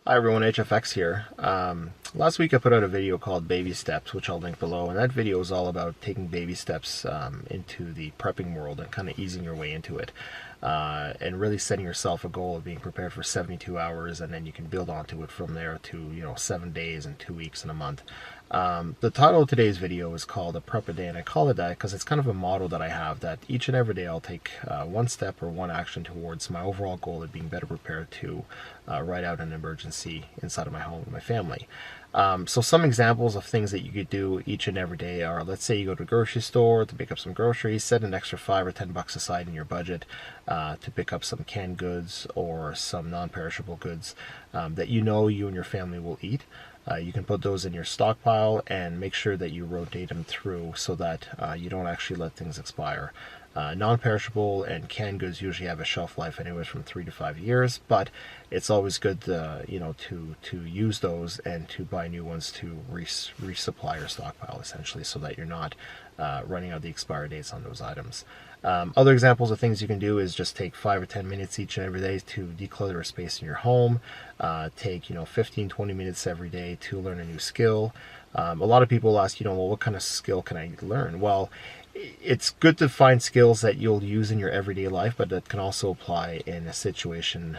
Hi everyone, HFX here. Last week I put out a video called Baby Steps, which I'll link below, and that video is all about taking baby steps into the prepping world and kind of easing your way into it, and really setting yourself a goal of being prepared for 72 hours, and then you can build onto it from there to 7 days and 2 weeks and a month. The title of today's video is called A Prep a Day, and I call it that because it's kind of a motto that I have, that each and every day I'll take one step or one action towards my overall goal of being better prepared to ride out an emergency inside of my home with my family. So some examples of things that you could do each and every day are, let's say you go to the grocery store to pick up some groceries, set an extra $5 or $10 aside in your budget to pick up some canned goods or some non-perishable goods that you and your family will eat. You can put those in your stockpile and make sure that you rotate them through so that you don't actually let things expire. Non-perishable and canned goods usually have a shelf life anywhere from 3 to 5 years, but it's always good to use those and to buy new ones to resupply your stockpile, essentially, so that you're not running out the expiry dates on those items. Other examples of things you can do is just take 5 or 10 minutes each and every day to declutter a space in your home. Take 15-20 minutes every day to learn a new skill. A lot of people ask, well, what kind of skill can I learn? Well, it's good to find skills that you'll use in your everyday life, but that can also apply in a situation,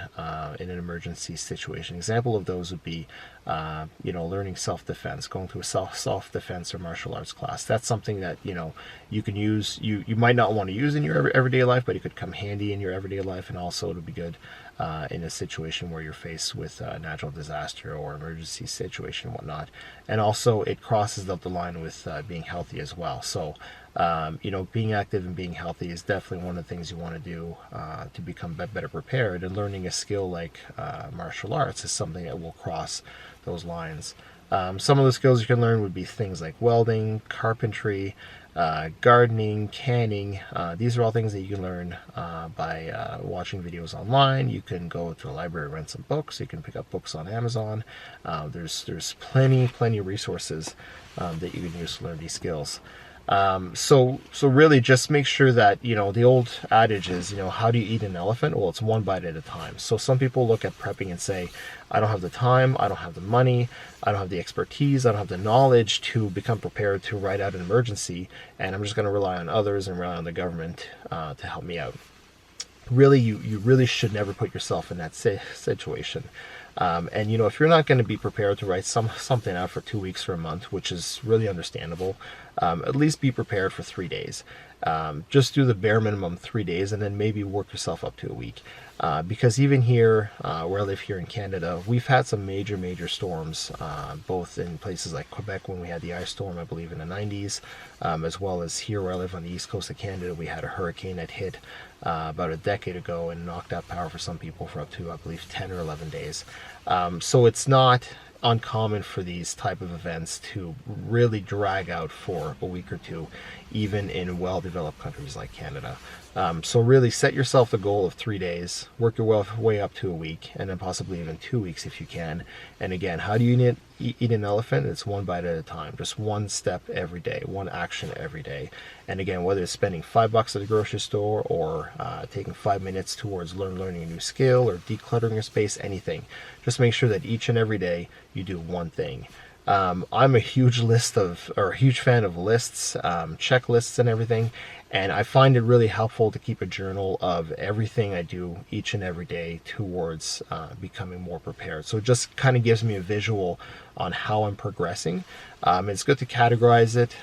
in an emergency situation. Example of those would be, learning self-defense, going to a self-defense or martial arts class. That's something that, you can use. You might not want to use in your everyday life, but it could come handy in your everyday life, and also it'll be good in a situation where you're faced with a natural disaster or emergency situation and whatnot. And also it crosses up the line with being healthy as well. So being active and being healthy is definitely one of the things you want to do to become better prepared, and learning a skill like martial arts is something that will cross those lines. Some of the skills you can learn would be things like welding, carpentry, gardening, canning. These are all things that you can learn by watching videos online. You can go to the library, rent some books. You can pick up books on Amazon. There's plenty of resources that you can use to learn these skills. So really just make sure that, the old adage is, how do you eat an elephant? Well, it's one bite at a time. So some people look at prepping and say, I don't have the time, I don't have the money, I don't have the expertise, I don't have the knowledge to become prepared to ride out an emergency, and I'm just going to rely on others and rely on the government to help me out. Really, you really should never put yourself in that situation. And if you're not going to be prepared to write something out for 2 weeks or a month, which is really understandable, at least be prepared for 3 days. Just do the bare minimum 3 days, and then maybe work yourself up to a week. Because even here, where I live here in Canada, we've had some major storms, both in places like Quebec when we had the ice storm, I believe in the 90s, as well as here where I live on the east coast of Canada. We had a hurricane that hit about a decade ago and knocked out power for some people for up to, I believe, 10 or 11 days. So it's not uncommon for these type of events to really drag out for a week or two, even in well-developed countries like Canada. So really set yourself the goal of 3 days, work your way up to a week, and then possibly even 2 weeks if you can. And again, how do you eat an elephant? It's one bite at a time, just one step every day, one action every day. And again, whether it's spending $5 at the grocery store or taking 5 minutes towards learning a new skill or decluttering your space, anything, just make sure that each and every day you do one thing. I'm a huge fan of lists, checklists and everything, and I find it really helpful to keep a journal of everything I do each and every day towards becoming more prepared. So it just kind of gives me a visual on how I'm progressing. It's good to categorize it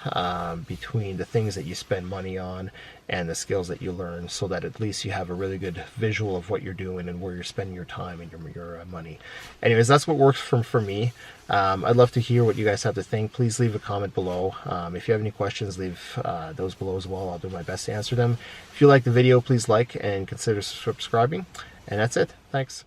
between the things that you spend money on and the skills that you learn, so that at least you have a really good visual of what you're doing and where you're spending your time and your money. Anyways, that's what works for me. I'd love to hear what you guys have to think. Please leave a comment below. If you have any questions, leave those below as well. I'll do my best to answer them. If you like the video, please like and consider subscribing. And that's it. Thanks.